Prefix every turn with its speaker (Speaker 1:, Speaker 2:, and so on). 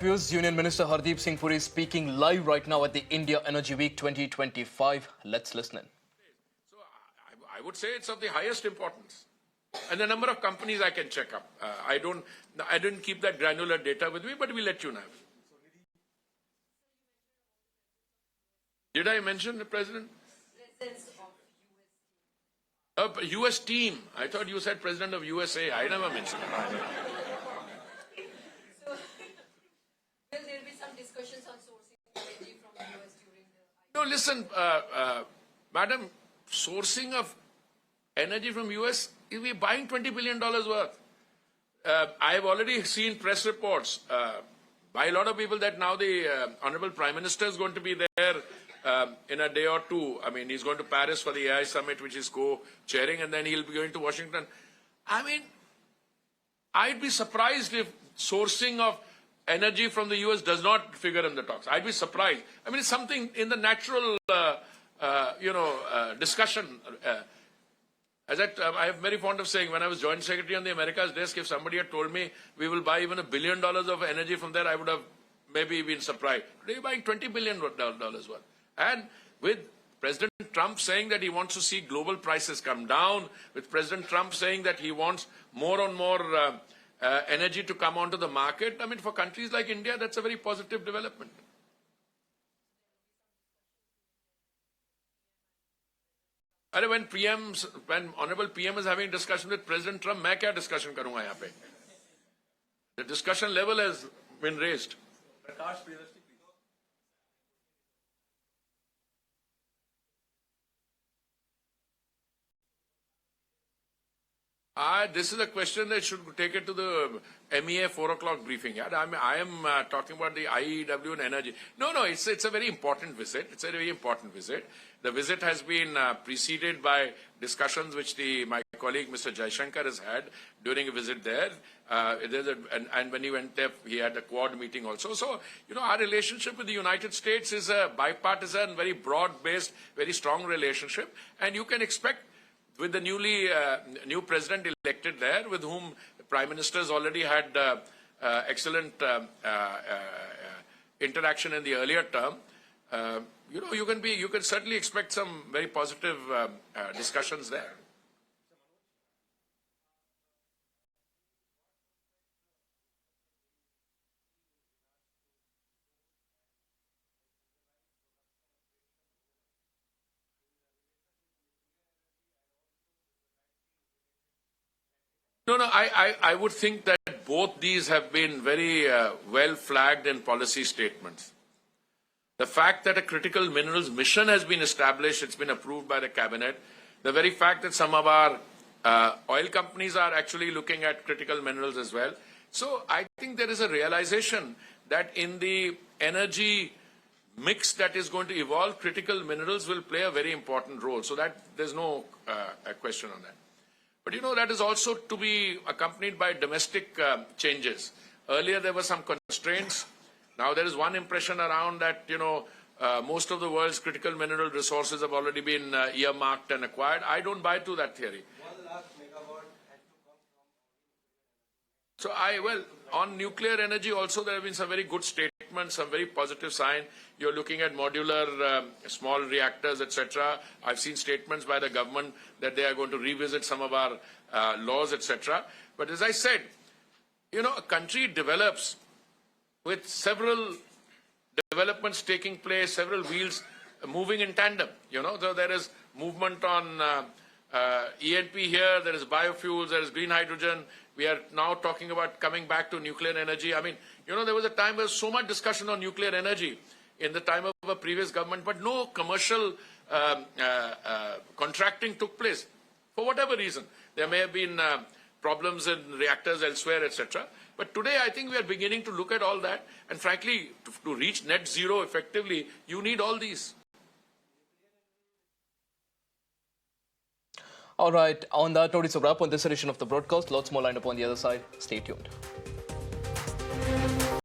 Speaker 1: Viewers, Union Minister Hardeep Singh Puri is speaking live right now at the India Energy Week 2025. Let's listen in.
Speaker 2: So I would say it's of the highest importance. And the number of companies I can check up. I didn't keep that granular data with me, but we'll let you know. Did I mention the President? US team. I thought you said President of USA. I never mentioned it.
Speaker 3: So, will there be some discussions on sourcing energy from the US during the...
Speaker 2: No, listen, Madam, sourcing of energy from US, we're buying $20 billion worth. I have already seen press reports by a lot of people that now the Honorable Prime Minister is going to be there in a day or two. I mean, he's going to Paris for the AI Summit, which is co-chairing, and then he'll be going to Washington. I mean, I'd be surprised if sourcing of energy from the US does not figure in the talks. I'd be surprised. I mean, it's something in the natural, discussion. I am very fond of saying, when I was Joint Secretary on the Americas desk, if somebody had told me we will buy even $1 billion of energy from there, I would have maybe been surprised. Today, you're buying $20 billion worth. And with President Trump saying that he wants to see global prices come down, with President Trump saying that he wants more and more energy to come onto the market, I mean, for countries like India, that's a very positive development. When Honorable PM is having discussion with President Trump, मैं क्या discussion करूँगा यहाँ पे? The discussion level has been raised. This is a question that should take it to the MEA 4 o'clock briefing. Yeah? I am talking about the IEW and energy. No, it's a very important visit. It's a very important visit. The visit has been preceded by discussions which my colleague Mr. Jaishankar has had during a visit there. And when he went there, he had a Quad meeting also. So, our relationship with the United States is a bipartisan, very broad-based, very strong relationship. And you can expect, with the new president elected there, with whom the Prime Minister has already had excellent interaction in the earlier term, you can certainly expect some very positive discussions there. No, I would think that both these have been very well flagged in policy statements. The fact that a critical minerals mission has been established, it's been approved by the cabinet. The very fact that some of our oil companies are actually looking at critical minerals as well. So I think there is a realization that in the energy mix that is going to evolve, critical minerals will play a very important role. So that there's no question on that. But that is also to be accompanied by domestic changes. Earlier there were some constraints. Now there is one impression around that, most of the world's critical mineral resources have already been earmarked and acquired. I don't buy to that theory.
Speaker 4: 1 lakh megawatt had to come
Speaker 2: So
Speaker 4: from...
Speaker 2: on nuclear energy also there have been some very good statements, some very positive sign. You're looking at modular small reactors, etc. I've seen statements by the government that they are going to revisit some of our laws, etc. But as I said, a country develops with several developments taking place, several wheels moving in tandem. So there is movement on E&P here, there is biofuels, there is green hydrogen. We are now talking about coming back to nuclear energy. I mean, there was a time where so much discussion on nuclear energy in the time of a previous government, but no commercial contracting took place. For whatever reason, there may have been problems in reactors elsewhere, etc. But today, I think we are beginning to look at all that. And frankly, to reach net zero effectively, you need all these.
Speaker 1: All right, on that note, it's a wrap on this edition of the broadcast. Lots more lined up on the other side. Stay tuned.